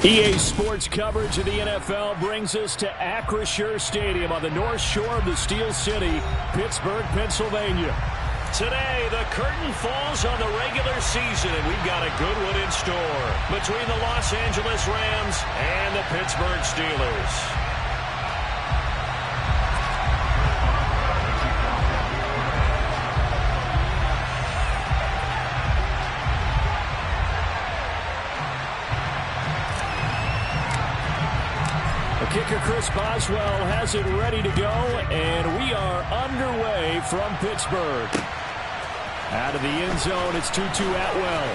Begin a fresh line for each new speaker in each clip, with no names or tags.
EA Sports coverage of the NFL brings us to Acrisure Stadium on the north shore of the Steel City, Pittsburgh, Pennsylvania. Today, the curtain falls on the regular season, and we've got a good one in store between the Los Angeles Rams and the Pittsburgh Steelers. Kicker Chris Boswell has it ready to go, and we are underway from Pittsburgh. Out of the end zone, it's Tutu Atwell.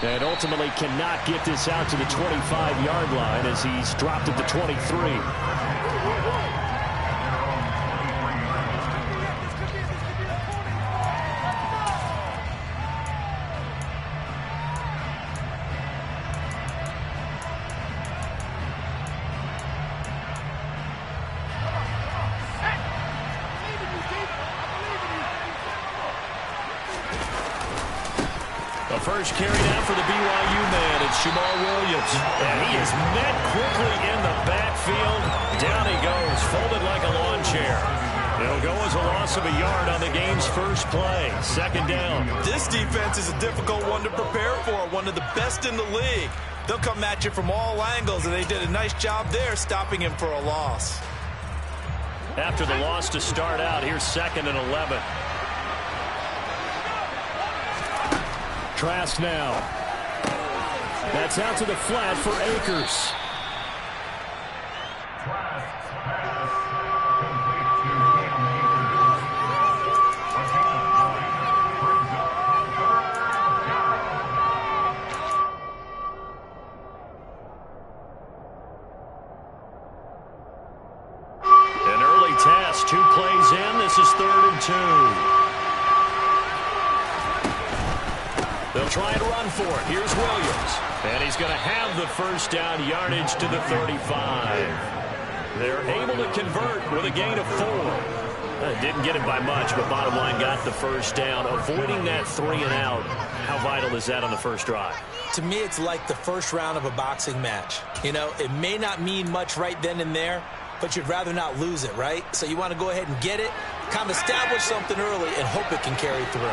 And ultimately cannot get this out to the 25-yard line as he's dropped at the 23. First carry down for the BYU man. It's Jamal Williams. And he is met quickly in the backfield. Down he goes, folded like a lawn chair. It'll go as a loss of a yard on the game's first play. Second down.
This defense is a difficult one to prepare for. One of the best in the league. They'll come at you from all angles, and they did a nice job there stopping him for a loss.
After the loss to start out, here's 2nd and 11. Trask now. That's out to the flat for Akers. An early task, 2 plays in. This is 3rd and 2. They'll try and run for it. Here's Williams. And he's going to have the first down yardage to the 35. They're able to convert with a gain of 4. Didn't get it by much, but bottom line got the first down. Avoiding that 3 and out. How vital is that on the first drive?
To me, it's like the first round of a boxing match. You know, it may not mean much right then and there, but you'd rather not lose it, right? So you want to go ahead and get it, kind of establish something early, and hope it can carry through.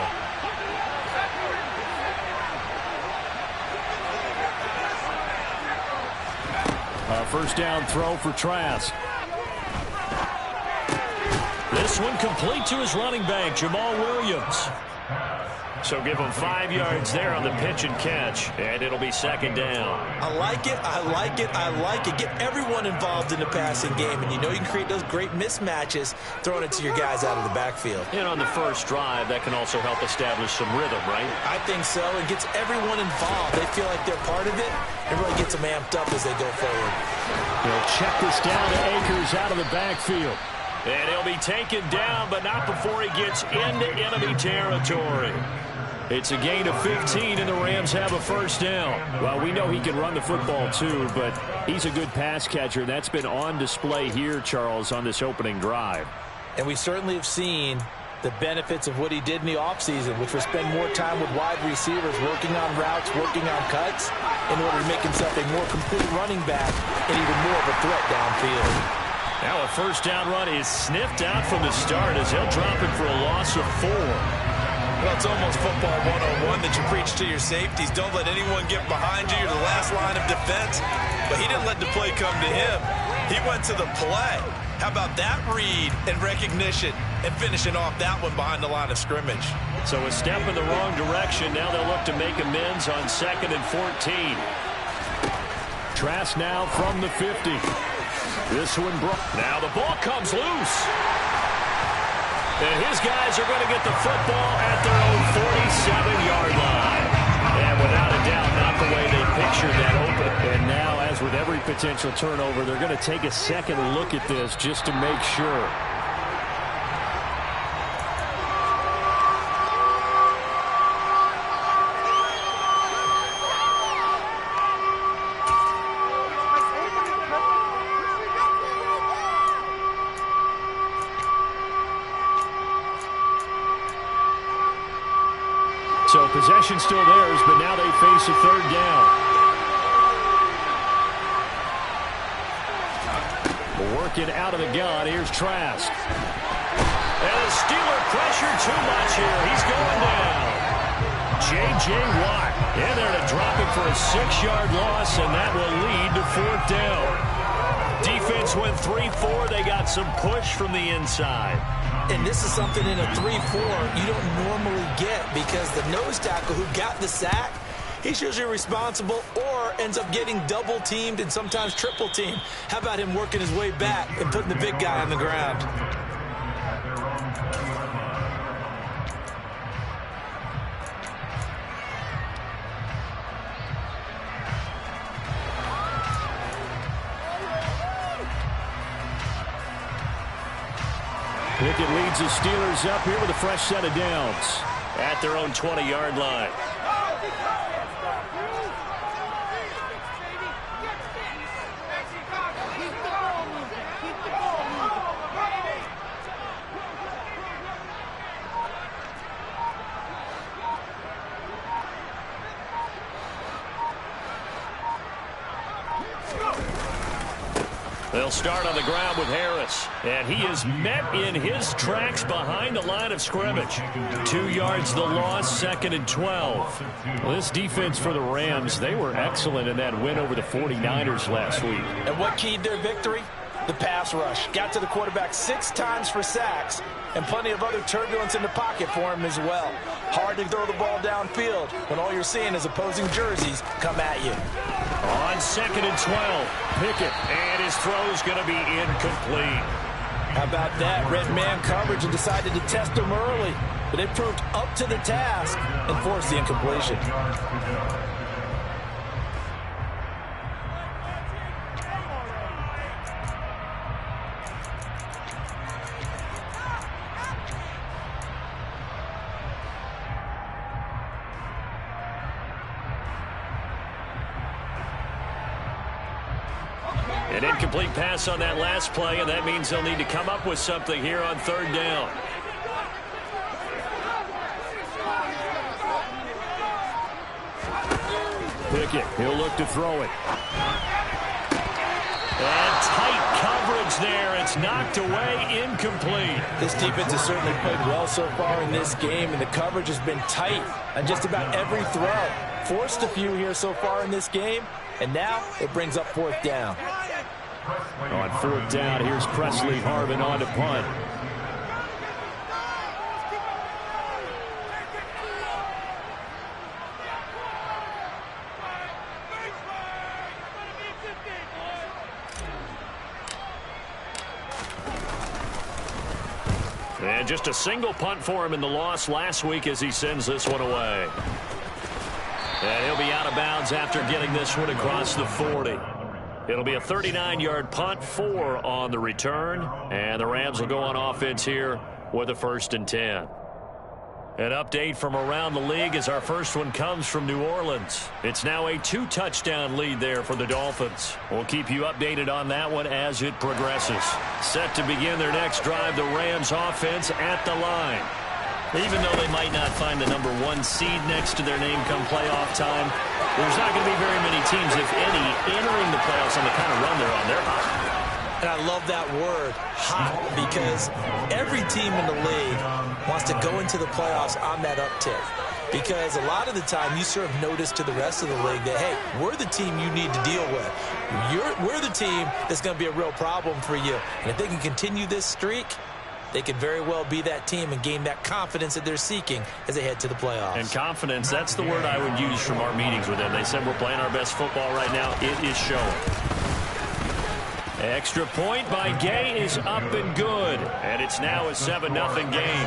First down throw for Trask. This one complete to his running back, Jamal Williams. So give him 5 yards there on the pitch and catch, and it'll be 2nd down.
I like it, I like it, I like it. Get everyone involved in the passing game, and you know you can create those great mismatches throwing it to your guys out of the backfield.
And on the first drive, that can also help establish some rhythm, right?
I think so. It gets everyone involved. They feel like they're part of it. It really gets them amped up as they go forward.
He'll check this down to Akers out of the backfield. And he'll be taken down, but not before he gets into enemy territory. It's a gain of 15, and the Rams have a first down. Well, we know he can run the football, too, but he's a good pass catcher. That's been on display here, Charles, on this opening drive.
And we certainly have seen the benefits of what he did in the offseason, which was spend more time with wide receivers, working on routes, working on cuts, in order to make himself a more complete running back and even more of a threat downfield.
Now a first down run is sniffed out from the start as he'll drop it for a loss of 4.
Well, it's almost football 101 that you preach to your safeties. Don't let anyone get behind you. You're the last line of defense. But he didn't let the play come to him. He went to the play. How about that read and recognition and finishing off that one behind the line of scrimmage?
So a step in the wrong direction. Now they'll look to make amends on 2nd and 14. Trask now from the 50. This one broke. Now the ball comes loose. And his guys are going to get the football at their own 47-yard line. And without a doubt, not the way they pictured that open. And now, as with every potential turnover, they're going to take a second look at this just to make sure. So possession still theirs, but now they face a 3rd down. Working out of the gun. Here's Trask. And the Steeler pressure too much here. He's going down. J.J. Watt in there to drop it for a 6-yard loss, and that will lead to 4th down. Defense went 3-4. They got some push from the inside.
And this is something in a 3-4 you don't normally get, because the nose tackle who got the sack, he's usually responsible or ends up getting double-teamed and sometimes triple-teamed. How about him working his way back and putting the big guy on the ground?
Pickett leads the Steelers up here with a fresh set of downs at their own 20-yard line. They'll start on the ground with Harris. And he is met in his tracks behind the line of scrimmage. 2 yards the loss, 2nd and 12. Well, this defense for the Rams, they were excellent in that win over the 49ers last week.
And what keyed their victory? The pass rush. Got to the quarterback 6 times for sacks, and plenty of other turbulence in the pocket for him as well. Hard to throw the ball downfield when all you're seeing is opposing jerseys come at you.
On 2nd and 12, Pickett, and his throw's going to be incomplete.
How about that? Red man coverage and decided to test him early, but it proved up to the task and forced the incompletion.
An incomplete pass on that last play, and that means they'll need to come up with something here on 3rd down. Pickett, he'll look to throw it. And tight coverage there. It's knocked away, incomplete.
This defense has certainly played well so far in this game, and the coverage has been tight on just about every throw. Forced a few here so far in this game, and now it brings up 4th down.
On 4th down, here's Presley Harvin on to punt. And just a single punt for him in the loss last week as he sends this one away. And he'll be out of bounds after getting this one across the 40. It'll be a 39-yard punt, 4 on the return, and the Rams will go on offense here with a 1st and 10. An update from around the league as our first one comes from New Orleans. It's now a 2-touchdown lead there for the Dolphins. We'll keep you updated on that one as it progresses. Set to begin their next drive, the Rams offense at the line. Even though they might not find the number 1 seed next to their name come playoff time, there's not going to be very many teams, if any, entering the playoffs on the kind of run they're on. They're hot.
And I love that word, hot, because every team in the league wants to go into the playoffs on that uptick. Because a lot of the time you serve notice to the rest of the league that, hey, we're the team you need to deal with. We're the team that's going to be a real problem for you. And if they can continue this streak, they could very well be that team and gain that confidence that they're seeking as they head to the playoffs.
And confidence, that's the word I would use from our meetings with them. They said we're playing our best football right now. It is showing. Extra point by Gay is up and good. And it's now a 7-0 game.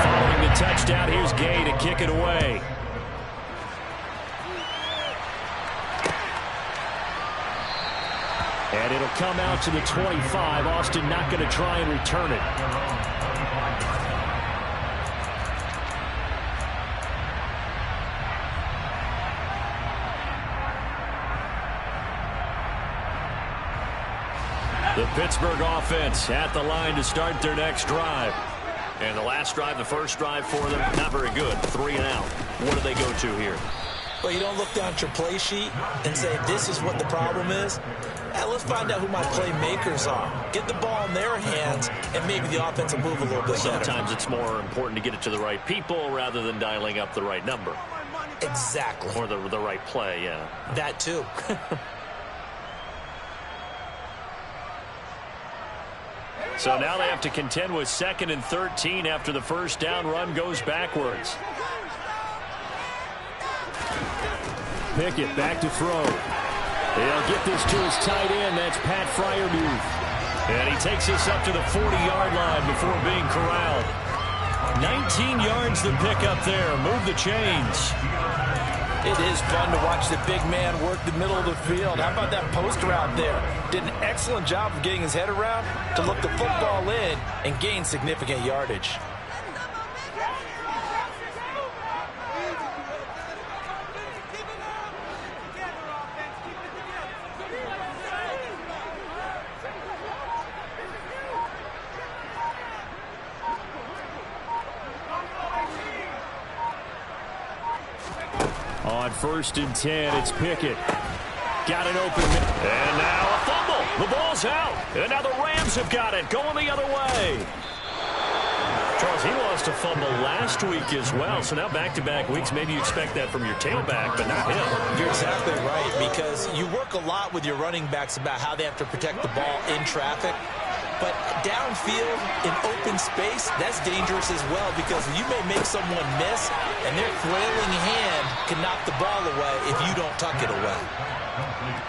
Following the touchdown, here's Gay to kick it away. And it'll come out to the 25. Austin not going to try and return it. The Pittsburgh offense at the line to start their next drive. And the last drive, the first drive for them, not very good. 3 and out. What do they go to here?
Well, you don't look down at your play sheet and say, this is what the problem is. Let's find out who my playmakers are. Get the ball in their hands, and maybe the offense will move a little bit better.
Sometimes it's more important to get it to the right people rather than dialing up the right number.
Exactly.
Or the right play, yeah.
That too.
So now they have to contend with 2nd and 13 after the first down run goes backwards. Pickett back to throw. He'll get this to his tight end. That's Pat Freiermuth. And he takes this up to the 40-yard line before being corralled. 19 yards to pick up there. Move the chains.
It is fun to watch the big man work the middle of the field. How about that post route there? Did an excellent job of getting his head around to look the football in and gain significant yardage.
On 1st and 10, it's Pickett. Got it open. And now a fumble. The ball's out. And now the Rams have got it. Going the other way. Charles, he lost a fumble last week as well. So now back-to-back weeks, maybe you expect that from your tailback, but not him.
You're exactly right, because you work a lot with your running backs about how they have to protect the ball in traffic. But downfield, in open space, that's dangerous as well, because you may make someone miss, and their flailing hand can knock the ball away if you don't tuck it away.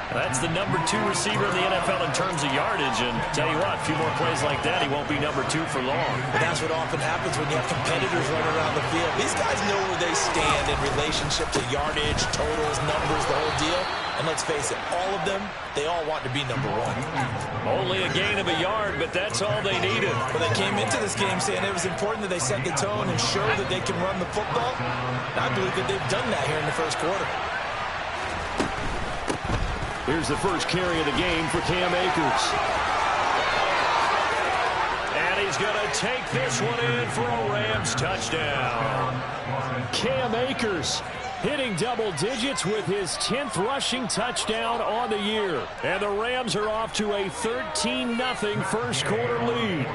That's the number 2 receiver in the NFL in terms of yardage, and tell you what, a few more plays like that, he won't be number 2 for long.
But that's what often happens when you have competitors running around the field. These guys know where they stand in relationship to yardage, totals, numbers, the whole deal. And let's face it, all of them, they all want to be number 1.
Only a gain of a yard, but that's all they needed.
But they came into this game saying it was important that they set the tone and show that they can run the football. And I believe that they've done that here in the first quarter.
Here's the first carry of the game for Cam Akers. And he's going to take this one in for a Rams touchdown. Cam Akers hitting double digits with his 10th rushing touchdown on the year. And the Rams are off to a 13-0 first quarter lead.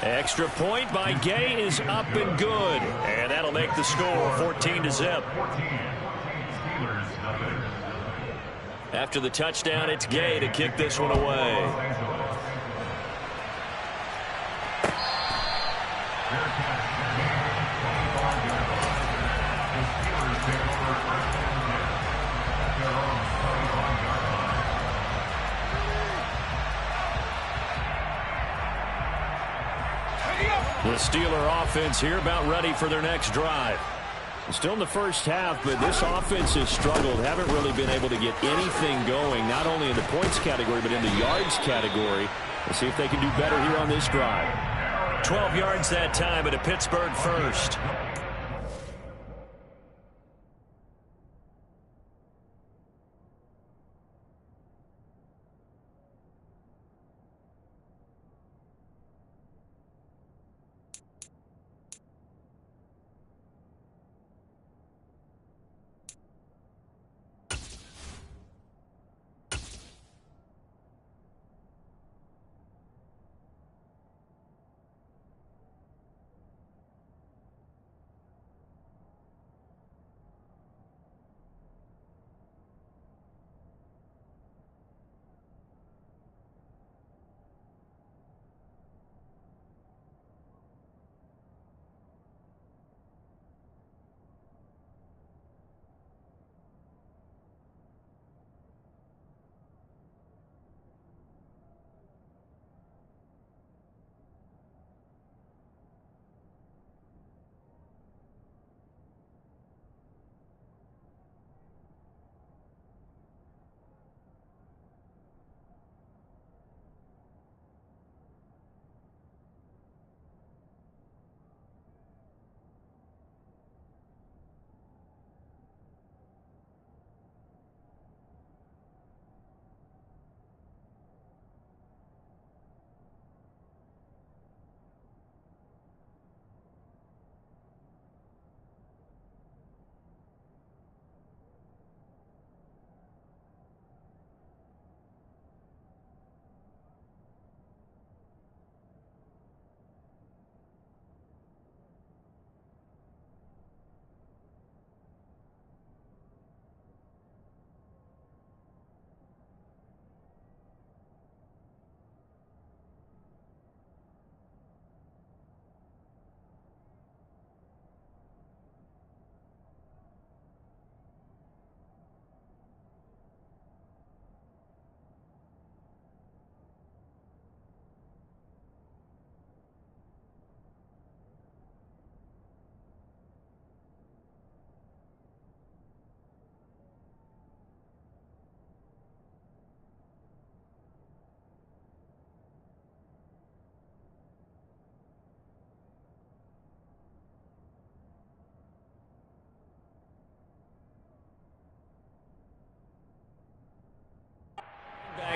Extra point by Gay is up and good. And that'll make the score 14-0. After the touchdown, it's Gay to kick this one away. The Steeler offense here about ready for their next drive. Still in the first half, but this offense has struggled. Haven't really been able to get anything going, not only in the points category, but in the yards category. Let's see if they can do better here on this drive. 12 yards that time, at a Pittsburgh first.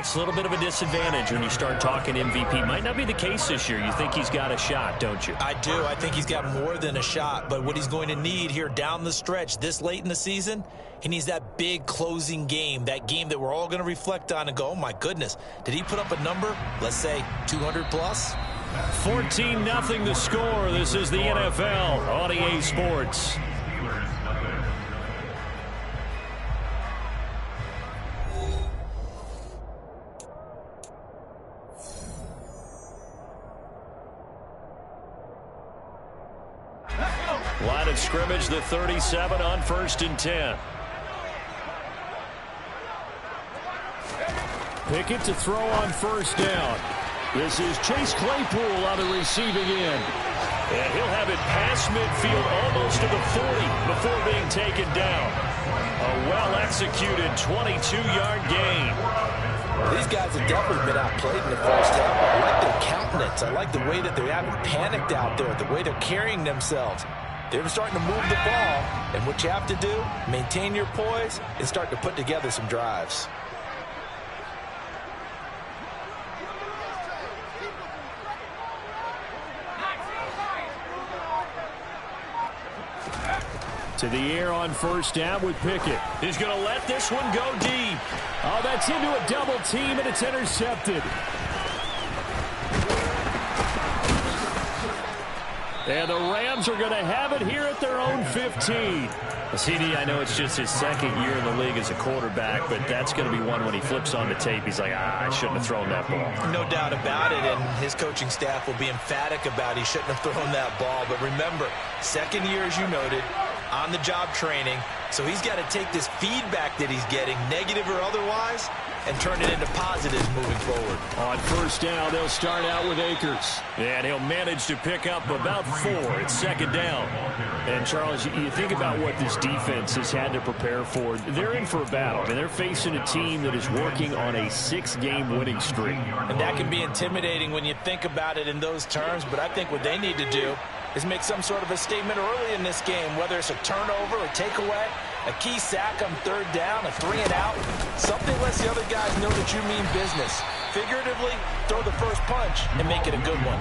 quarterback's a little bit of a disadvantage when you start talking MVP. Might not be the case this year. You think he's got a shot, don't you?
I do. I think he's got more than a shot. But what he's going to need here down the stretch this late in the season, he needs that big closing game, that game that we're all going to reflect on and go, oh, my goodness, did he put up a number, let's say 200 plus?
14-0 the score. This is the NFL on EA Sports. Line of scrimmage, the 37 on 1st and 10. Pickett to throw on 1st down. This is Chase Claypool on the receiving end. And he'll have it past midfield almost to the 40 before being taken down. A well-executed 22-yard gain.
These guys have definitely been outplayed in the first half. I like their countenance. I like the way that they haven't panicked out there, the way they're carrying themselves. They're starting to move the ball, and what you have to do, maintain your poise and start to put together some drives.
To the air on 1st down with Pickett. He's going to let this one go deep. Oh, that's into a double team, and it's intercepted. And the Rams are going to have it here at their own 15. CD, I know it's just his 2nd year in the league as a quarterback, but that's going to be one when he flips on the tape. He's like, I shouldn't have thrown that ball.
No doubt about it, and his coaching staff will be emphatic about he shouldn't have thrown that ball. But remember, 2nd year, as you noted, on-the-job training. So he's got to take this feedback that he's getting, negative or otherwise, and turn it into positives moving forward.
On 1st down, they'll start out with Akers. And he'll manage to pick up about 4. It's 2nd down. And, Charles, you think about what this defense has had to prepare for. They're in for a battle. I mean, they're facing a team that is working on a 6-game winning streak.
And that can be intimidating when you think about it in those terms. But I think what they need to do is make some sort of a statement early in this game, whether it's a turnover, a takeaway, a key sack on 3rd down, a 3-and-out. Something lets the other guys know that you mean business. Figuratively, throw the first punch and make it a good one.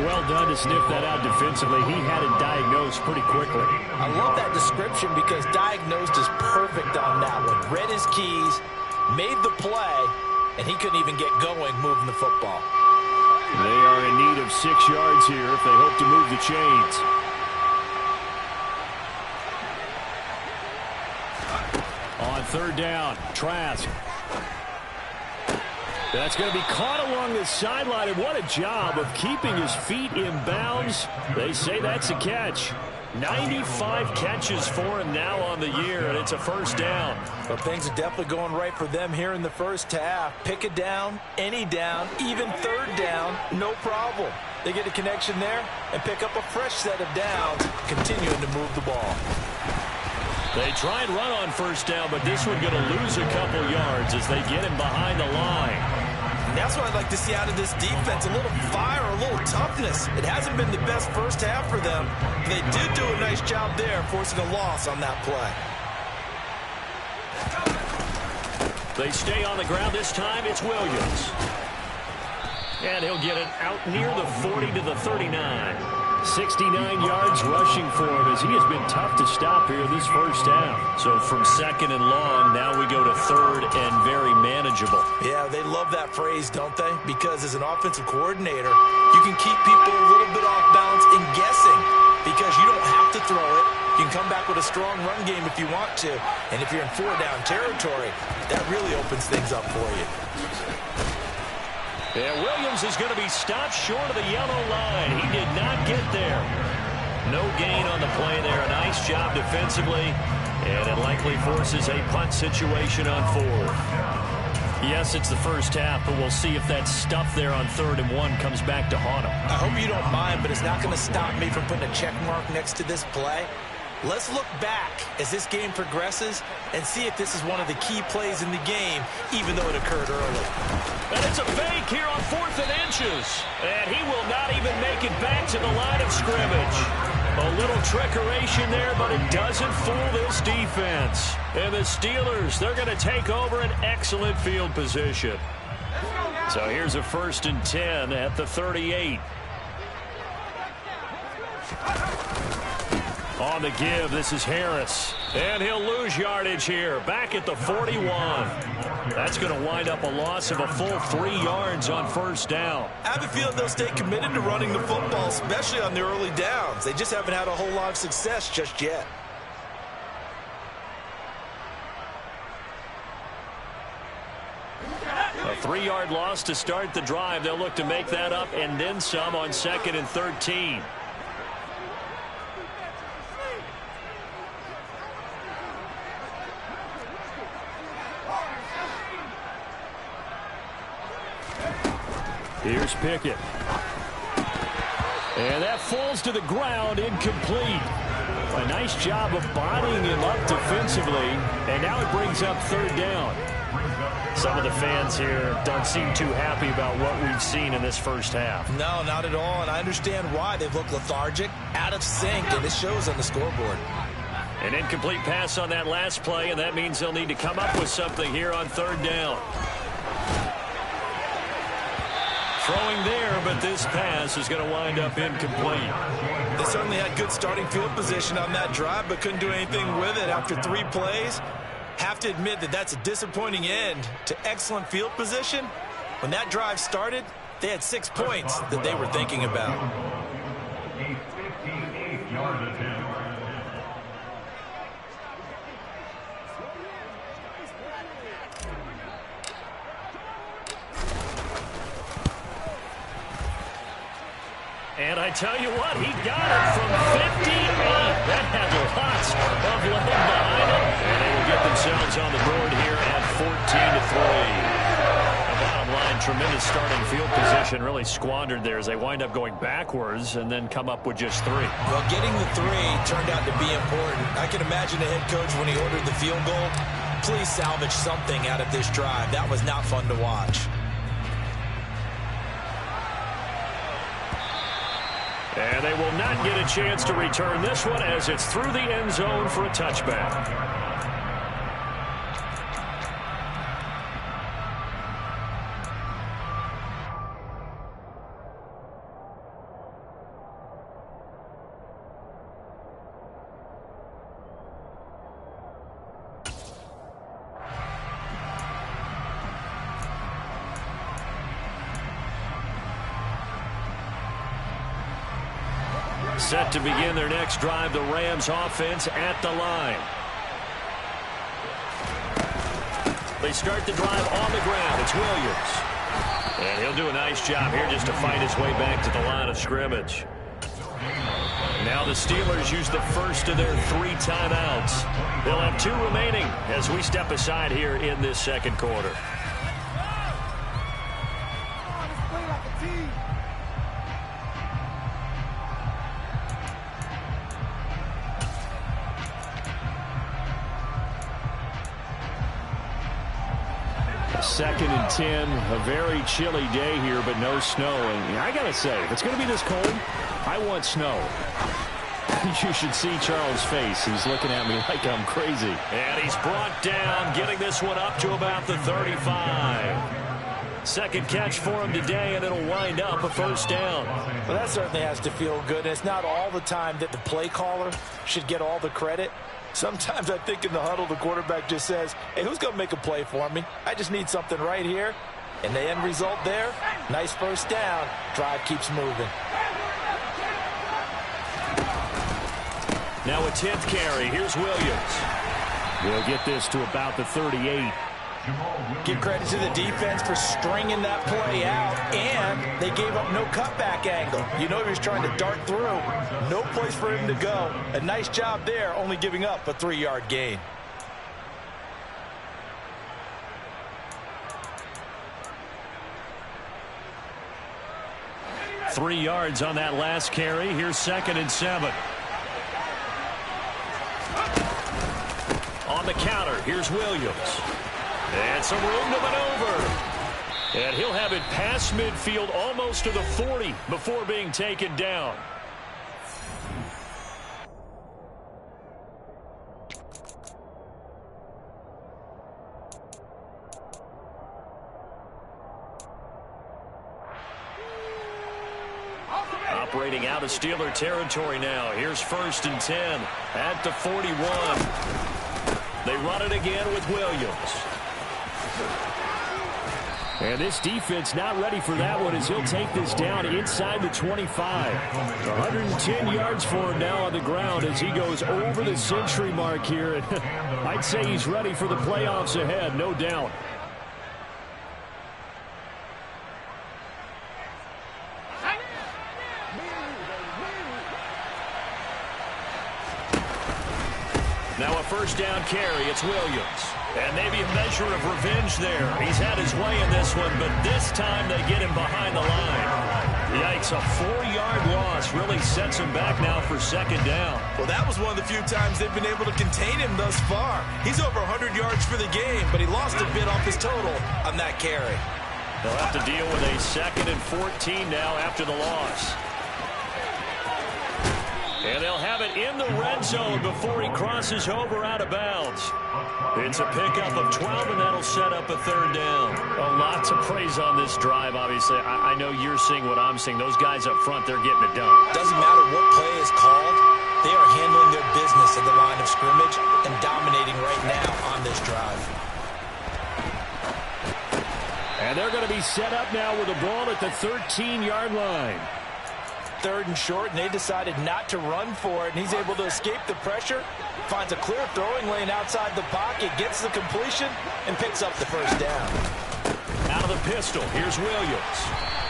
Well done to sniff that out defensively. He had it diagnosed pretty quickly.
I love that description because diagnosed is perfect on that one. Read his keys, made the play, and he couldn't even get going moving the football.
They are in need of 6 yards here if they hope to move the chains. On 3rd down, Trask. That's going to be caught along the sideline, and what a job of keeping his feet in bounds. They say that's a catch. 95 catches for him now on the year, and it's a 1st down.
Well, things are definitely going right for them here in the first half. Pick it down, any down, even 3rd down, no problem. They get a connection there and pick up a fresh set of downs, continuing to move the ball.
They try and run on 1st down, but this one going to lose a couple yards as they get him behind the line.
And that's what I'd like to see out of this defense, a little fire, a little toughness. It hasn't been the best first half for them. They did do a nice job there, forcing a loss on that play.
They stay on the ground this time. It's Williams. And he'll get it out near the 40 to the 39. 69 yards rushing for him as he has been tough to stop here this first half. So from 2nd and long, now we go to 3rd and very manageable.
Yeah, they love that phrase, don't they? Because as an offensive coordinator, you can keep people a little bit off balance and guessing because you don't have to throw it. You can come back with a strong run game if you want to. And if you're in 4-down territory, that really opens things up for you.
And Williams is going to be stopped short of the yellow line. He did not get there. No gain on the play there. A nice job defensively. And it likely forces a punt situation on 4th. Yes, it's the first half, but we'll see if that stuff there on 3rd and 1 comes back to haunt him.
I hope you don't mind, but it's not going to stop me from putting a check mark next to this play. Let's look back as this game progresses and see if this is one of the key plays in the game, even though it occurred early.
And it's a fake here on 4th and inches. And he will not even make it back to the line of scrimmage. A little trickeration there, but it doesn't fool this defense. And the Steelers, they're going to take over an excellent field position. So here's a 1st and 10 at the 38. On the give, this is Harris. And he'll lose yardage here, back at the 41. That's going to wind up a loss of a full 3 yards on 1st down.
I have a feeling they'll stay committed to running the football, especially on the early downs. They just haven't had a whole lot of success just yet.
A 3-yard loss to start the drive. They'll look to make that up and then some on 2nd and 13. Here's Pickett. And that falls to the ground, incomplete. A nice job of bodying him up defensively, and now it brings up 3rd down. Some of the fans here don't seem too happy about what we've seen in this first half.
No, not at all, and I understand why. They've looked lethargic, out of sync, and it shows on the scoreboard.
An incomplete pass on that last play, and that means they'll need to come up with something here on 3rd down. Throwing there, but this pass is going to wind up incomplete.
They certainly had good starting field position on that drive, but couldn't do anything with it after 3 plays. Have to admit that that's a disappointing end to excellent field position. When that drive started, they had 6 points that they were thinking about.
And I tell you what, he got it from 58. That had lots of leg behind it. And they will get themselves on the board here at 14-3. Bottom line, tremendous starting field position, really squandered there as they wind up going backwards and then come up with just 3.
Well, getting the 3 turned out to be important. I can imagine the head coach when he ordered the field goal. Please salvage something out of this drive. That was not fun to watch.
And they will not get a chance to return this one as it's through the end zone for a touchback. Set to begin their next drive, the Rams offense at the line. They start the drive on the ground. It's Williams. And he'll do a nice job here just to fight his way back to the line of scrimmage. Now the Steelers use the first of their 3 timeouts. They'll have 2 remaining as we step aside here in this second quarter. Second and 10, a very chilly day here, but no snow. And I got to say, if it's going to be this cold, I want snow. You should see Charles' face. He's looking at me like I'm crazy. And he's brought down, getting this one up to about the 35. Second catch for him today, and it'll wind up a 1st down.
Well, that certainly has to feel good. It's not all the time that the play caller should get all the credit. Sometimes I think in the huddle, the quarterback just says, hey, who's going to make a play for me? I just need something right here. And the end result there, nice 1st down. Drive keeps moving.
Now a 10th carry. Here's Williams. We'll get this to about the 38.
Give credit to the defense for stringing that play out, and they gave up no cutback angle. You know he was trying to dart through. No place for him to go. A nice job there, only giving up a 3-yard gain.
Three yards on that last carry. Here's 2nd and 7. On the counter, here's Williams. And some room to maneuver. And he'll have it past midfield almost to the 40 before being taken down. operating out of Steeler territory now. Here's 1st and 10 at the 41. They run it again with Williams. And this defense not ready for that one as he'll take this down inside the 25. 110 yards for him now on the ground as he goes over the century mark here. And I'd say he's ready for the playoffs ahead, no doubt. Now a 1st down carry. It's Williams. And maybe a measure of revenge there. He's had his way in this one, but this time they get him behind the line. Yikes, a 4-yard loss really sets him back now for 2nd down.
Well, that was one of the few times they've been able to contain him thus far. He's over 100 yards for the game, but he lost a bit off his total on that carry.
They'll have to deal with a 2nd and 14 now after the loss. And they'll have it in the red zone before he crosses over out of bounds. It's a pickup of 12, and that'll set up a 3rd down. A lot to praise on this drive, obviously. I know you're seeing what I'm seeing. Those guys up front, they're getting it done.
Doesn't matter what play is called. They are handling their business at the line of scrimmage and dominating right now on this drive.
And they're going to be set up now with the ball at the 13-yard line.
3rd and short, and they decided not to run for it, and he's able to escape the pressure, finds a clear throwing lane outside the pocket, gets the completion, and picks up the 1st down.
Out of the pistol, here's Williams.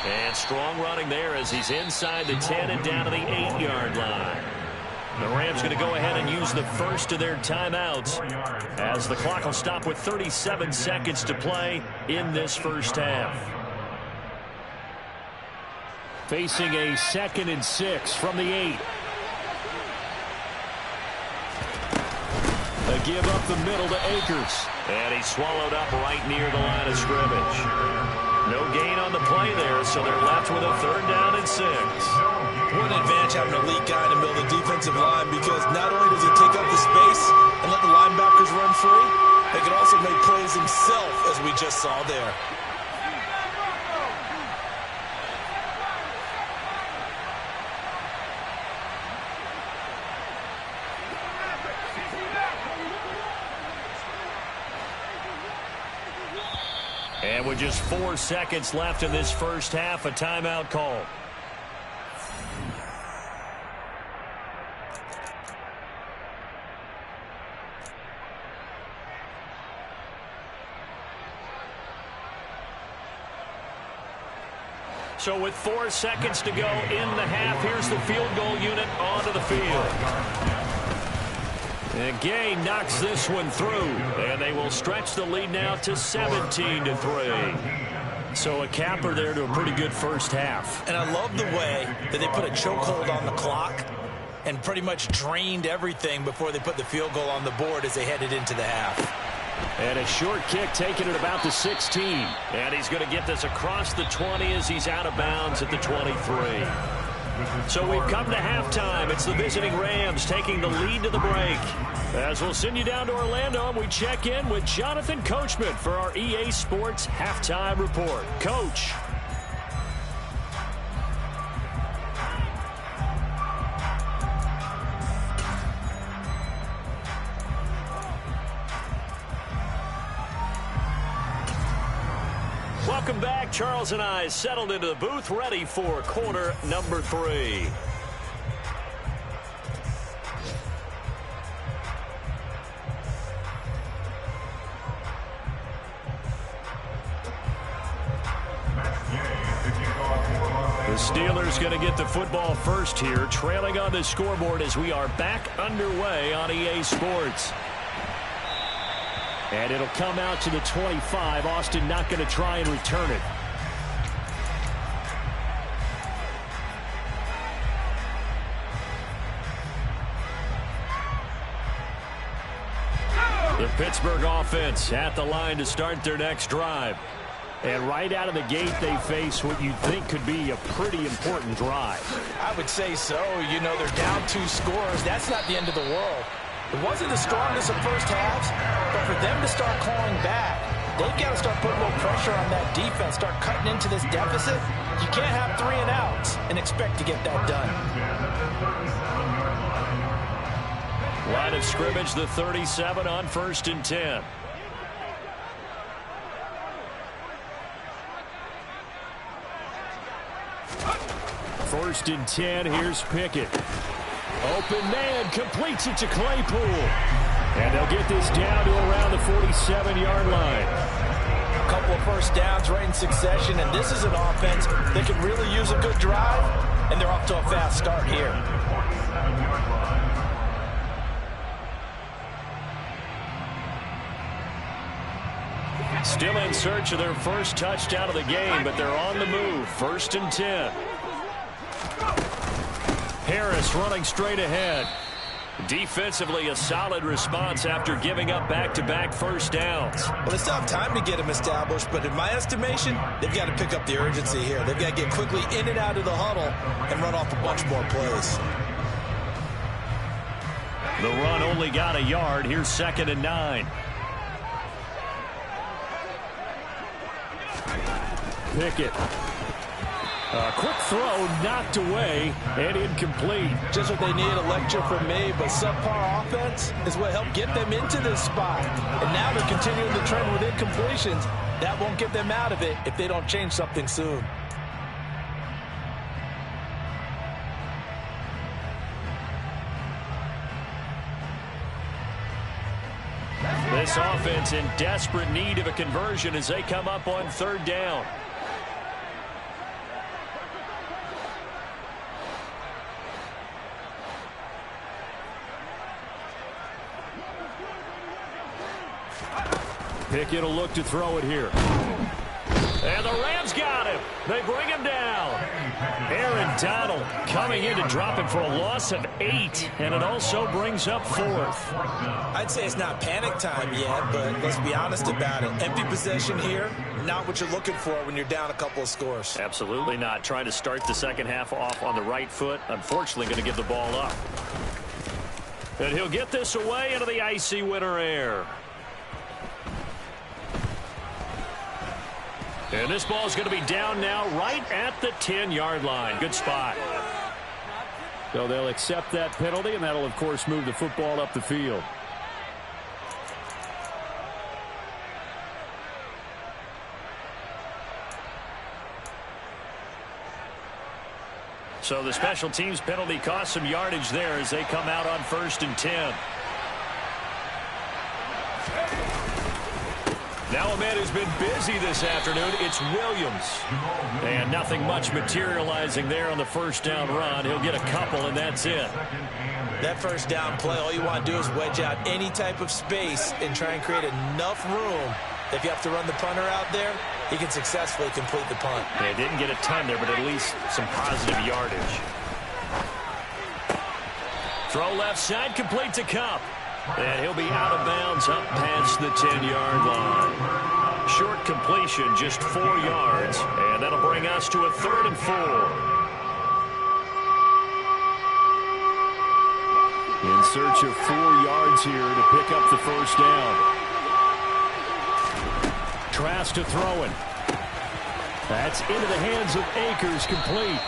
And strong running there as he's inside the 10 and down to the 8-yard line. The Rams going to go ahead and use the first of their timeouts as the clock will stop with 37 seconds to play in this first half. Facing a 2nd and 6 from the 8. A give up the middle to Akers. And he's swallowed up right near the line of scrimmage. No gain on the play there, so they're left with a 3rd down and 6.
What an advantage having an elite guy in the middle of the defensive line, because not only does he take up the space and let the linebackers run free, he can also make plays himself, as we just saw there.
And with just 4 seconds left in this first half, a timeout call. So with 4 seconds to go in the half, here's the field goal unit onto the field. And Gay knocks this one through, and they will stretch the lead now to 17-3. So a capper there to a pretty good first half.
And I love the way that they put a chokehold on the clock and pretty much drained everything before they put the field goal on the board as they headed into the half.
And a short kick taken at about the 16. And he's going to get this across the 20 as he's out of bounds at the 23. So we've come to halftime. It's the visiting Rams taking the lead to the break. As we'll send you down to Orlando, and we check in with Jonathan Coachman for our EA Sports Halftime Report. Coach. Welcome back. Charles and I settled into the booth, ready for quarter number 3. The Steelers going to get the football first here, trailing on the scoreboard as we are back underway on EA Sports. And it'll come out to the 25. Austin not going to try and return it. The Pittsburgh offense at the line to start their next drive. And right out of the gate, they face what you think could be a pretty important drive.
I would say so. You know, they're down 2 scores. That's not the end of the world. It wasn't the strongest of first halves, but for them to start clawing back, they've got to start putting a little pressure on that defense, start cutting into this deficit, You can't have 3 and outs and expect to get that done.
Line of scrimmage, the 37 on 1st and 10. First and 10, here's Pickett. Open man, completes it to Claypool. And they'll get this down to around the 47-yard line.
A couple of first downs right in succession, and this is an offense that can really use a good drive, and they're off to a fast start here.
Still in search of their first touchdown of the game, but they're on the move. 1st and 10. Harris running straight ahead. Defensively, a solid response after giving up back-to-back first downs.
Well, they still have time to get them established, but in my estimation, they've got to pick up the urgency here. They've got to get quickly in and out of the huddle and run off a bunch more plays.
The run only got a yard. Here's 2nd and 9. Pickett. A quick throw knocked away and incomplete.
Just what they need, a lecture from me, but subpar offense is what helped get them into this spot. And now they're continuing the trend with incompletions. That won't get them out of it if they don't change something soon.
This offense in desperate need of a conversion as they come up on 3rd down. Pickett will look to throw it here. And the Rams got him. They bring him down. Aaron Donald coming in to drop him for a loss of 8. And it also brings up 4th.
I'd say it's not panic time yet, but let's be honest about it. Empty possession here, not what you're looking for when you're down a couple of scores.
Absolutely not. Trying to start the second half off on the right foot. Unfortunately, going to give the ball up. And he'll get this away into the icy winter air. And this ball is going to be down now right at the 10-yard line. Good spot. So they'll accept that penalty, and that'll, of course, move the football up the field. So the special teams penalty cost some yardage there as they come out on 1st and 10. Now a man who's been busy this afternoon, it's Williams. And nothing much materializing there on the first down run. He'll get a couple, and that's it.
That first down play, all you want to do is wedge out any type of space and try and create enough room. If you have to run the punter out there, he can successfully complete the punt.
They didn't get a ton there, but at least some positive yardage. Throw left side, complete to Cup. And he'll be out of bounds up past the 10-yard line. Short completion, just 4 yards. And that'll bring us to a 3rd and 4. In search of 4 yards here to pick up the first down. Trask to throw it. That's into the hands of Akers, complete.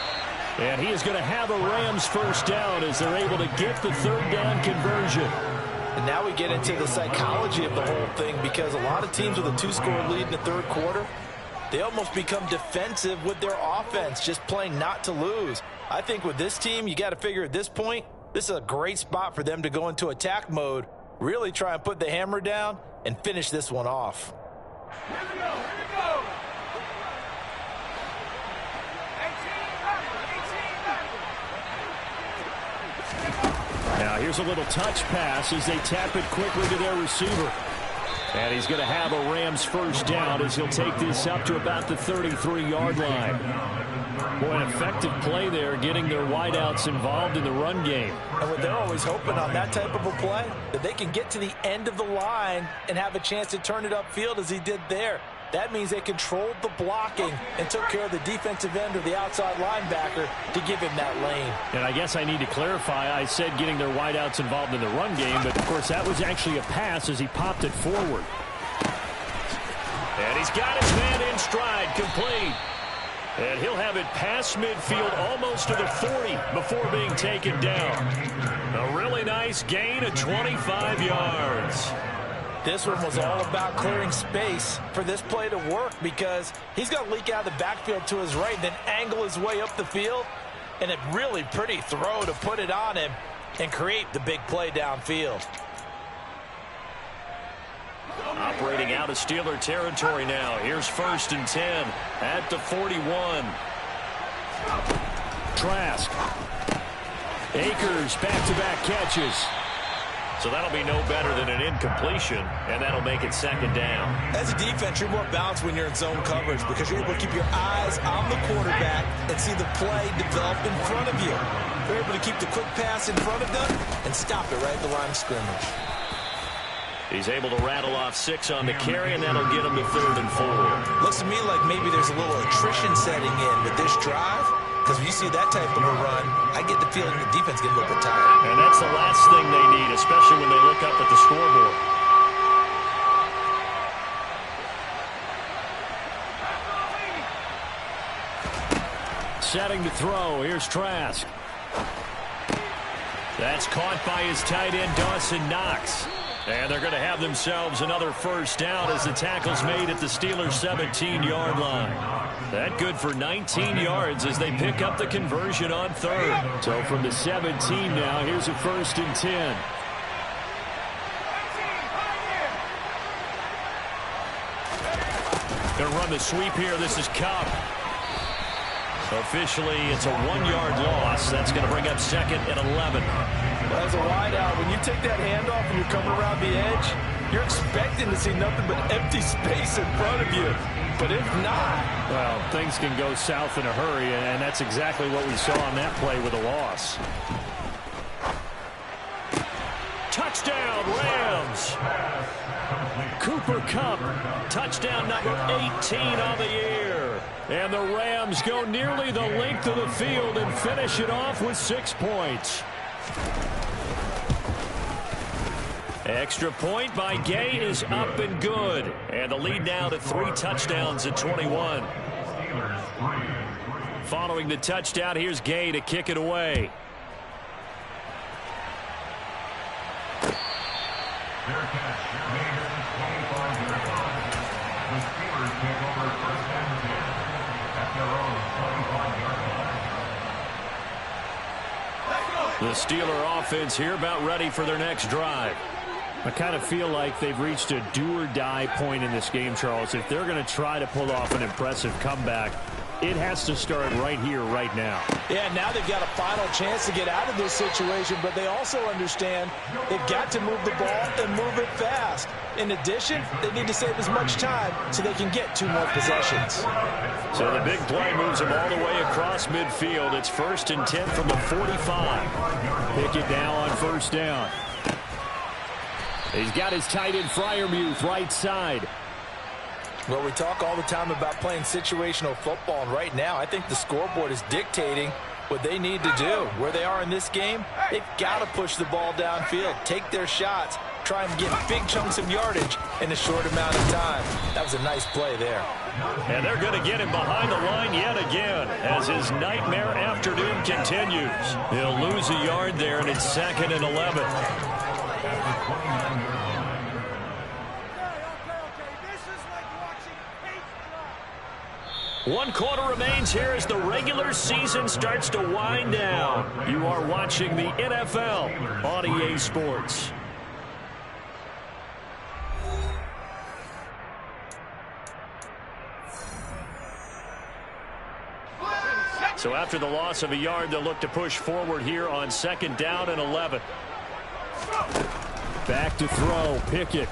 And he is going to have a Rams first down as they're able to get the 3rd down conversion.
And now we get into the psychology of the whole thing, because a lot of teams with a 2-score lead in the 3rd quarter, they almost become defensive with their offense, just playing not to lose. I think with this team, you got to figure at this point, this is a great spot for them to go into attack mode, really try and put the hammer down and finish this one off.
Here we go, here we go.
Now here's a little touch pass as they tap it quickly to their receiver. And he's going to have a Rams first down as he'll take this up to about the 33-yard line. Boy, an effective play there, getting their wideouts involved in the run game.
And what they're always hoping on that type of a play, that they can get to the end of the line and have a chance to turn it upfield as he did there. That means they controlled the blocking and took care of the defensive end or the outside linebacker to give him that lane.
And I guess I need to clarify, I said getting their wideouts involved in the run game, but of course that was actually a pass as he popped it forward. And he's got his man in stride, complete. And he'll have it past midfield almost to the 40 before being taken down. A really nice gain of 25 yards.
This one was all about clearing space for this play to work because he's going to leak out of the backfield to his right and then angle his way up the field. And a really pretty throw to put it on him and create the big play downfield.
Operating out of Steeler territory now. Here's 1st and 10 at the 41. Trask. Akers back-to-back catches. So that'll be no better than an incompletion, and that'll make it 2nd down.
As a defense, you're more balanced when you're in zone coverage because you're able to keep your eyes on the quarterback and see the play develop in front of you. You're able to keep the quick pass in front of them and stop it right at the line of scrimmage.
He's able to rattle off 6 on the carry, and that'll get him to 3rd and 4.
Looks to me like maybe there's a little attrition setting in with this drive. Because when you see that type of a run, I get the feeling the defense getting a little bit tired.
And that's the last thing they need, especially when they look up at the scoreboard. Setting to throw. Here's Trask. That's caught by his tight end, Dawson Knox. And they're going to have themselves another 1st down as the tackle's made at the Steelers' 17-yard line. That good for 19 yards as they pick up the conversion on 3rd. So from the 17 now, here's a 1st and 10. Going to run the sweep here. This is Cup. Officially, it's a 1-yard loss. That's going to bring up 2nd and 11.
Well, as a wideout, when you take that handoff and you're coming around the edge, you're expecting to see nothing but empty space in front of you. But if not,
well, things can go south in a hurry, and that's exactly what we saw on that play with a loss. Touchdown, Rams! Cooper Kupp, touchdown number 18 on the year. And the Rams go nearly the length of the field and finish it off with 6 points. Extra point by Gay is up and good. And the lead now to 3 touchdowns at 21. Following the touchdown, here's Gay to kick it away. The Steeler offense here about ready for their next drive. I kind of feel like they've reached a do-or-die point in this game, Charles. If they're going to try to pull off an impressive comeback, it has to start right here, right now.
Yeah, now they've got a final chance to get out of this situation, but they also understand they've got to move the ball and move it fast. In addition, they need to save as much time so they can get 2 more possessions.
So the big play moves them all the way across midfield. It's 1st and 10 from the 45. Pick it now on 1st down. He's got his tight end Freiermuth right side.
Well, we talk all the time about playing situational football, and right now I think the scoreboard is dictating what they need to do. Where they are in this game, they've got to push the ball downfield, take their shots, try and get big chunks of yardage in a short amount of time. That was a nice play there.
And they're going to get him behind the line yet again as his nightmare afternoon continues. He'll lose a yard there, and it's 2nd and 11. 1 quarter remains here as the regular season starts to wind down. You are watching the NFL on EA Sports. So after the loss of a yard, they'll look to push forward here on 2nd down and 11. Back to throw, Pickett.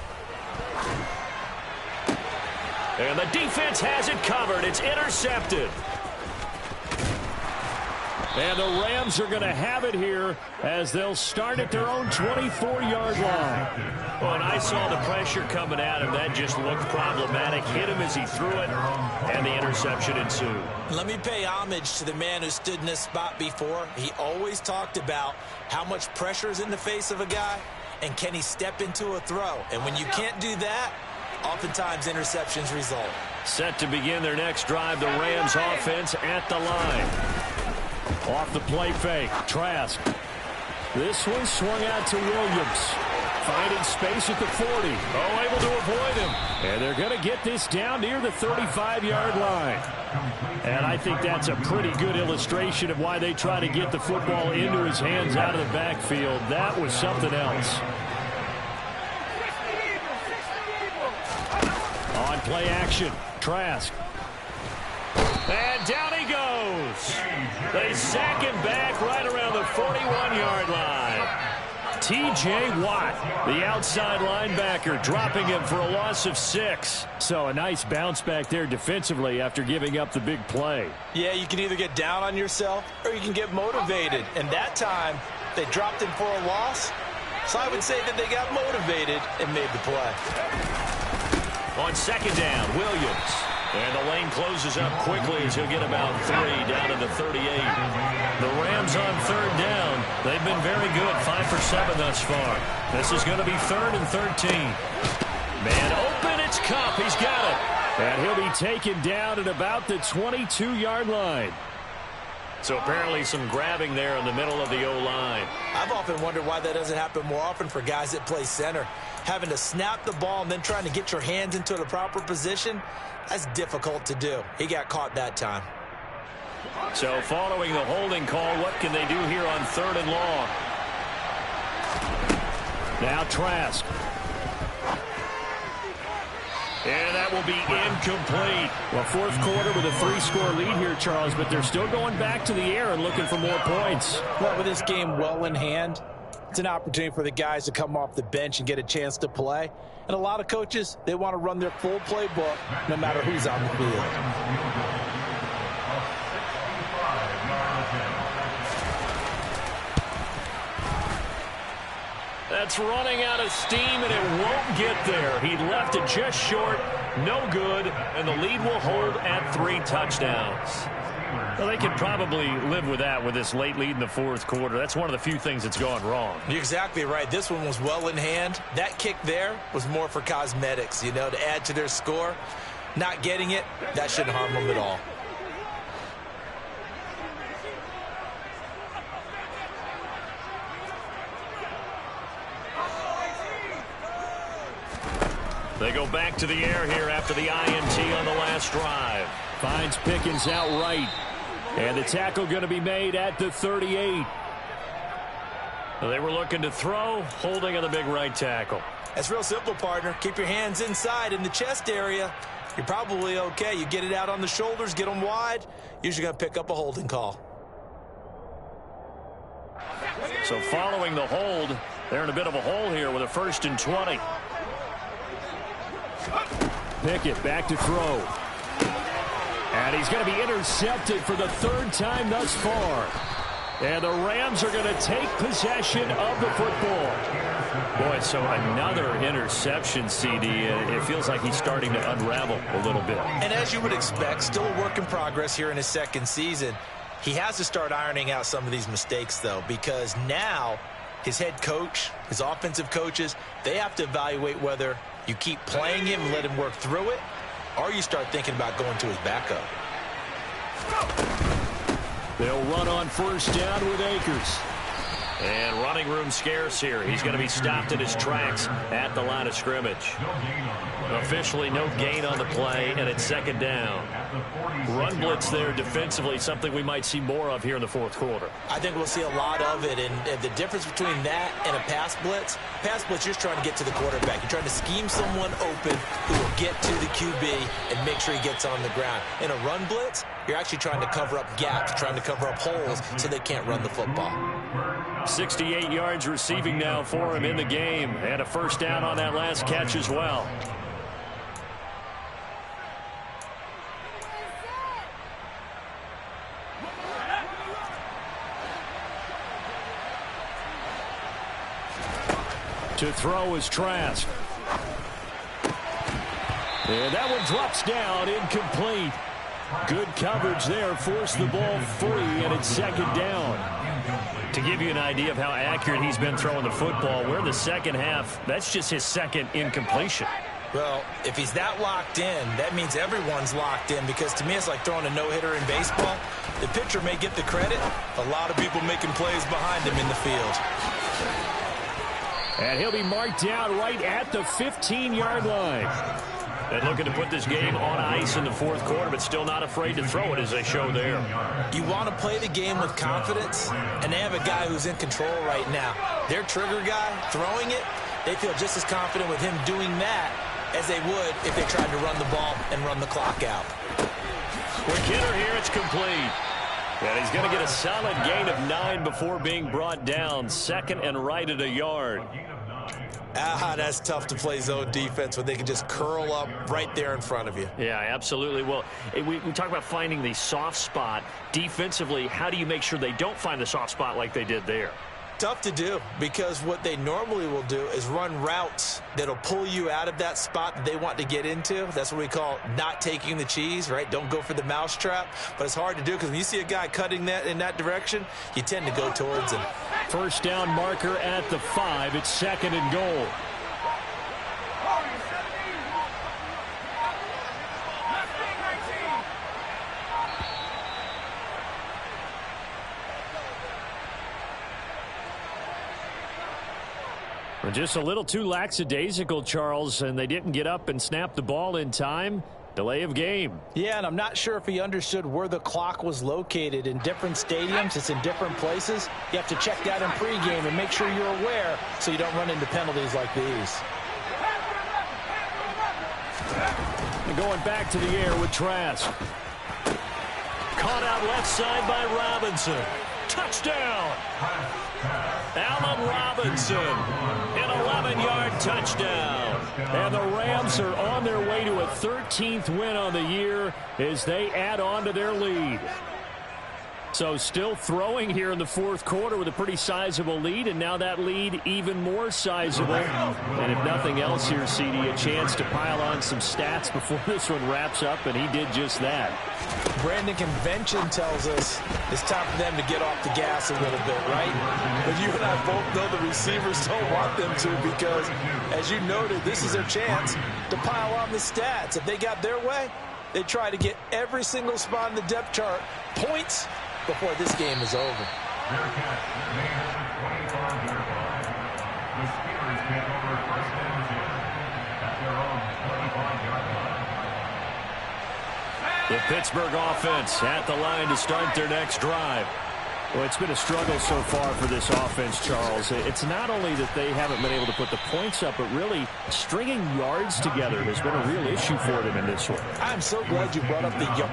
And the defense has it covered. It's intercepted. And the Rams are going to have it here as they'll start at their own 24-yard line. Well, and I saw the pressure coming at him. That just looked problematic. Hit him as he threw it, and the interception ensued.
Let me pay homage to the man who stood in this spot before. He always talked about how much pressure is in the face of a guy, and can he step into a throw. And when you can't do that, oftentimes interceptions result.
Set to begin their next drive, the Rams offense at the line. Off the play fake, Trask. This one swung out to Williams. Finding space at the 40. Oh, able to avoid him. And they're going to get this down near the 35-yard line. And I think that's a pretty good illustration of why they try to get the football into his hands out of the backfield. That was something else. On play action, Trask. And down he goes. They sack him back right around the 41-yard line. T.J. Watt, the outside linebacker, dropping him for a loss of 6. So a nice bounce back there defensively after giving up the big play.
Yeah, you can either get down on yourself or you can get motivated. And that time, they dropped him for a loss. So I would say that they got motivated and made the play.
On second down, Williams. And the lane closes up quickly as he'll get about 3 down to the 38. The Rams on third down. They've been very good, 5 for 7 thus far. This is going to be 3rd and 13. Man open, it's Kupp. He's got it. And he'll be taken down at about the 22-yard line. So apparently some grabbing there in the middle of the O-line.
I've often wondered why that doesn't happen more often for guys that play center. Having to snap the ball and then trying to get your hands into the proper position, that's difficult to do. He got caught that time.
So following the holding call, what can they do here on 3rd and long? Now Trask. And that will be incomplete. Well, 4th quarter with a 3-score lead here, Charles, but they're still going back to the air and looking for more points.
Well, with this game well in hand, it's an opportunity for the guys to come off the bench and get a chance to play. And a lot of coaches, they want to run their full playbook no matter who's on the field.
That's running out of steam, and it won't get there. He left it just short, no good, and the lead will hold at 3 touchdowns. Well, they could probably live with that with this late lead in the 4th quarter. That's one of the few things that's gone wrong.
You're exactly right. This one was well in hand. That kick there was more for cosmetics, to add to their score. Not getting it, that shouldn't harm them at all.
They go back to the air here after the INT on the last drive. Finds Pickens out right. And the tackle going to be made at the 38. They were looking to throw, holding on the big right tackle.
That's real simple, partner. Keep your hands inside in the chest area. You're probably okay. You get it out on the shoulders, get them wide. Usually going to pick up a holding call.
So following the hold, they're in a bit of a hole here with a 1st and 20. Pickett back to throw. And he's going to be intercepted for the 3rd time thus far. And the Rams are going to take possession of the football. Boy, so another interception, CD. It feels like he's starting to unravel a little bit.
And as you would expect, still a work in progress here in his 2nd season. He has to start ironing out some of these mistakes, though, because now his head coach, his offensive coaches, they have to evaluate whether you keep playing him and let him work through it, or you start thinking about going to his backup.
They'll run on 1st down with Akers. And running room scarce here. He's going to be stopped in his tracks at the line of scrimmage. Officially no gain on the play, and it's 2nd down. Run blitz there defensively, something we might see more of here in the 4th quarter.
I think we'll see a lot of it, and the difference between that and a pass blitz, you're just trying to get to the quarterback. You're trying to scheme someone open who will get to the QB and make sure he gets on the ground. In a run blitz, you're actually trying to cover up gaps, trying to cover up holes so they can't run the football.
68 yards receiving now for him in the game, and a 1st down on that last catch as well. To throw is Trask. And that one drops down, incomplete. Good coverage there, forced the ball free, and it's 2nd down. To give you an idea of how accurate he's been throwing the football, we're in the 2nd half. That's just his 2nd incompletion.
Well, if he's that locked in, that means everyone's locked in, because to me it's like throwing a no-hitter in baseball. The pitcher may get the credit, a lot of people making plays behind him in the field.
And he'll be marked down right at the 15-yard line. And looking to put this game on ice in the fourth quarter, but still not afraid to throw it, as they show there.
You want to play the game with confidence, and they have a guy who's in control right now. Their trigger guy throwing it, they feel just as confident with him doing that as they would if they tried to run the ball and run the clock out.
Quick hitter here, it's complete. And he's going to get a solid gain of 9 before being brought down. Second and right at a yard.
That's tough to play zone defense when they can just curl up right there in front of you.
Yeah, absolutely. Well, we talk about finding the soft spot. Defensively, how do you make sure they don't find the soft spot like they did there?
Tough to do, because what they normally will do is run routes that'll pull you out of that spot that they want to get into. That's what we call not taking the cheese, right? Don't go for the mousetrap. But it's hard to do, because when you see a guy cutting that in that direction, you tend to go towards him.
First down marker at the 5. It's second and goal. Just a little too lackadaisical, Charles, and they didn't get up and snap the ball in time. Delay of game.
Yeah, and I'm not sure if he understood where the clock was located. In different stadiums, it's in different places. You have to check that in pregame and make sure you're aware so you don't run into penalties like these.
And going back to the air with Trask. Caught out left side by Robinson. Touchdown! Allen Robinson, an 11-yard touchdown. And the Rams are on their way to a 13th win on the year as they add on to their lead. So still throwing here in the fourth quarter with a pretty sizable lead, and now that lead even more sizable. And if nothing else here, CD, a chance to pile on some stats before this one wraps up, and he did just that.
Brandon, convention tells us it's time for them to get off the gas a little bit, right? But you and I both know the receivers don't want them to, because, as you noted, this is their chance to pile on the stats. If they got their way, they try to get every single spot in the depth chart points before this game is over.
The Pittsburgh offense at the line to start their next drive. Well, it's been a struggle so far for this offense, Charles. It's not only that they haven't been able to put the points up, but really stringing yards together has been a real issue for them in this one.
I'm so glad you brought up the yard.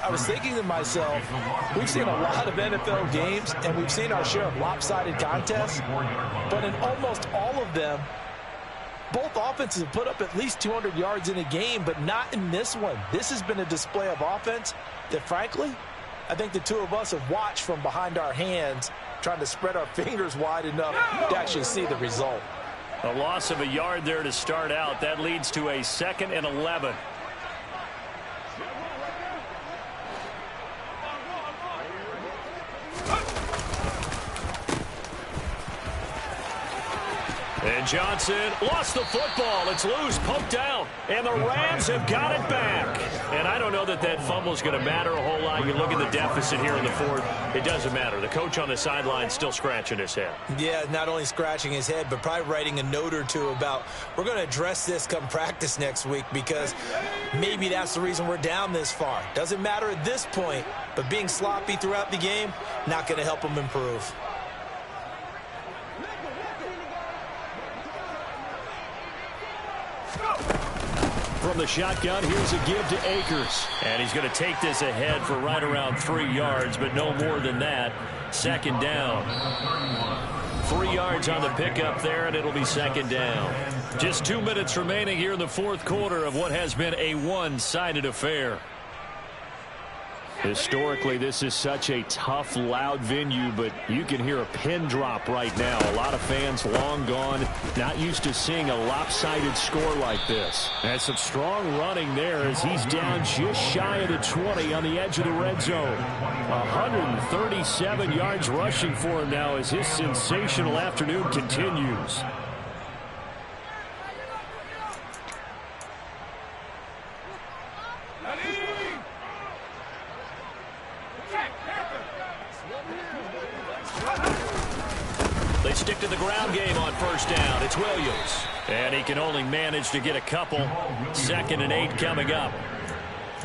I was thinking to myself, we've seen a lot of NFL games, and we've seen our share of lopsided contests, but in almost all of them, both offenses have put up at least 200 yards in a game, but not in this one. This has been a display of offense that, frankly, I think the two of us have watched from behind our hands, trying to spread our fingers wide enough to actually see the result.
A loss of a yard there to start out. That leads to a 2nd and 11. And Johnson lost the football. It's loose, poked out, and the Rams have got it back. And I don't know know that that fumble is going to matter a whole lot. You look at the deficit here in the fourth. It doesn't matter. The coach on the sideline still scratching his head.
Yeah, not only scratching his head, but probably writing a note or two about, we're going to address this come practice next week, because maybe that's the reason we're down this far. Doesn't matter at this point, but being sloppy throughout the game, not going to help him improve.
From the shotgun, here's a give to Akers. And he's going to take this ahead for right around 3 yards, but no more than that. Second down. 3 yards on the pickup there, and it'll be second down. Just 2 minutes remaining here in the fourth quarter of what has been a one-sided affair. Historically, this is such a tough, loud venue, but you can hear a pin drop right now. A lot of fans long gone, not used to seeing a lopsided score like this. And some strong running there as he's down just shy of the 20 on the edge of the red zone. 137 yards rushing for him now as his sensational afternoon continues. They stick to the ground game on first down. It's Williams. And he can only manage to get a couple. 2nd and 8 coming up.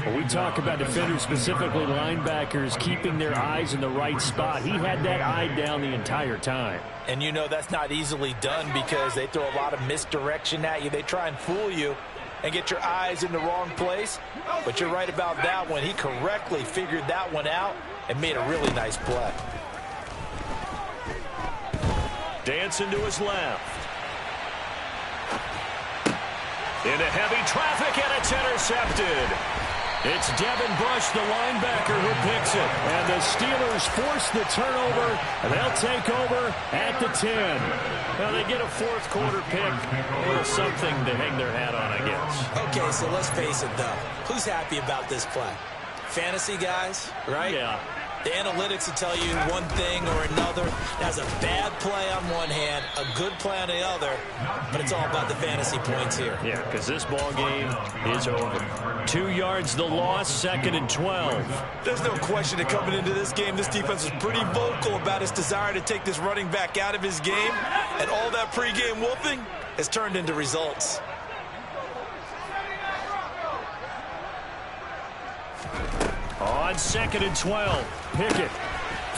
When we talk about defenders, specifically linebackers, keeping their eyes in the right spot, he had that eye down the entire time.
And you know that's not easily done because they throw a lot of misdirection at you. They try and fool you and get your eyes in the wrong place. But you're right about that one. He correctly figured that one out and made a really nice play.
Dancing to his left. Into heavy traffic, and it's intercepted. It's Devin Bush, the linebacker, who picks it. And the Steelers force the turnover, and they'll take over at the 10. Now they get a fourth quarter pick. A little something to hang their hat on, I guess.
Okay, so let's face it, though. Who's happy about this play? Fantasy guys, right?
Yeah.
The analytics will tell you one thing or another. That's a bad play on one hand, a good play on the other, but it's all about the fantasy points here.
Yeah, because this ball game is over. 2 yards the loss, 2nd and 12.
There's no question that coming into this game, this defense was pretty vocal about its desire to take this running back out of his game, and all that pregame wolfing has turned into results.
On 2nd and 12, Pickett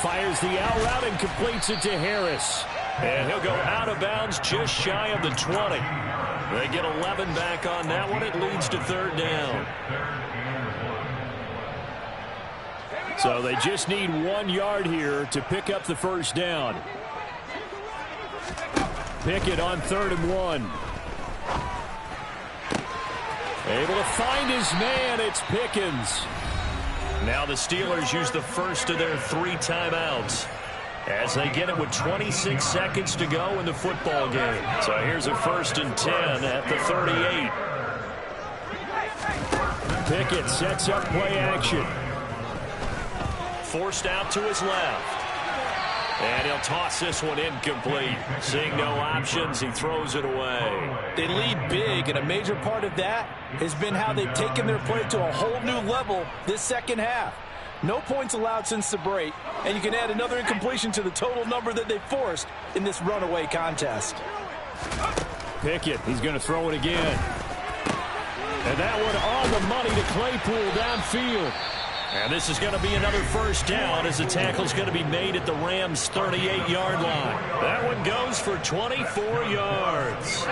fires the out route and completes it to Harris. And he'll go out of bounds just shy of the 20. They get 11 back on that one. It leads to 3rd down. So they just need 1 yard here to pick up the first down. Pickett on 3rd and 1. Able to find his man. It's Pickens. Now the Steelers use the first of their 3 timeouts as they get it with 26 seconds to go in the football game. So here's a 1st and 10 at the 38. Pickett sets up play action. Forced out to his left. And he'll toss this one incomplete. Seeing no options, he throws it away.
They lead big, and a major part of that has been how they've taken their play to a whole new level this second half. No points allowed since the break, and you can add another incompletion to the total number that they forced in this runaway contest.
Pickett, he's going to throw it again. And that one on the money to Claypool downfield. And this is going to be another first down as the tackle's going to be made at the Rams' 38-yard line. That one goes for 24 yards.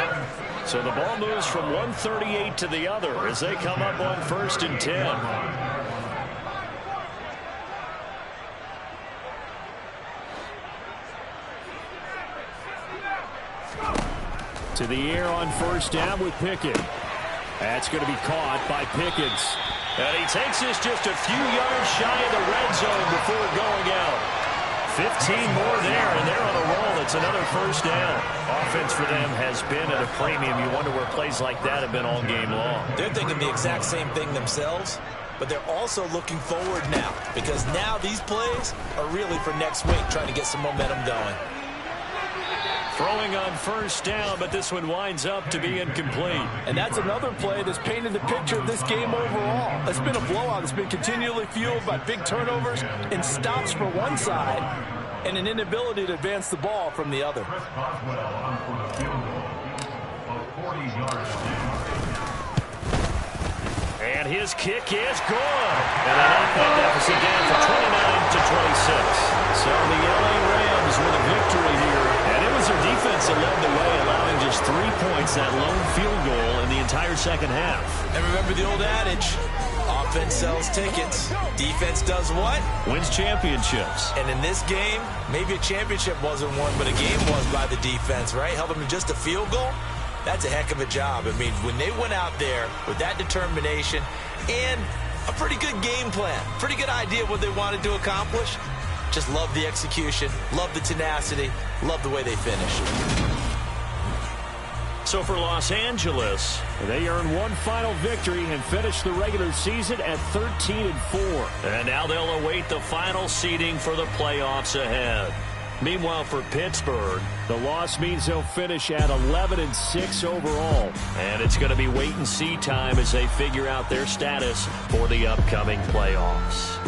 So the ball moves from one 38 to the other as they come up on 1st and 10. To the air on 1st down with Pickett. That's going to be caught by Pickens. And he takes this just a few yards shy of the red zone before going out. 15 more there, and they're on a roll. It's another first down. Offense for them has been at a premium. You wonder where plays like that have been all game long.
They're thinking the exact same thing themselves, but they're also looking forward now because now these plays are really for next week, trying to get some momentum going.
Throwing on first down, but this one winds up to be incomplete.
And that's another play that's painted the picture of this game overall. It's been a blowout. It's been continually fueled by big turnovers and stops for one side and an inability to advance the ball from the other.
And his kick is good. And they knock that deficit down from 29 to 26. So the LA Rams with a victory here. And it was their defense that led the way, allowing just 3 points, that lone field goal in the entire second half.
And remember the old adage, offense sells tickets. Defense does what?
Wins championships.
And in this game, maybe a championship wasn't won, but a game was by the defense, right? Helping them just a field goal. That's a heck of a job. I mean, when they went out there with that determination and a pretty good game plan, pretty good idea of what they wanted to accomplish, just love the execution, love the tenacity, love the way they finished.
So for Los Angeles, they earn one final victory and finish the regular season at 13-4. And now they'll await the final seeding for the playoffs ahead. Meanwhile, for Pittsburgh, the loss means they'll finish at 11-6 overall. And it's going to be wait-and-see time as they figure out their status for the upcoming playoffs.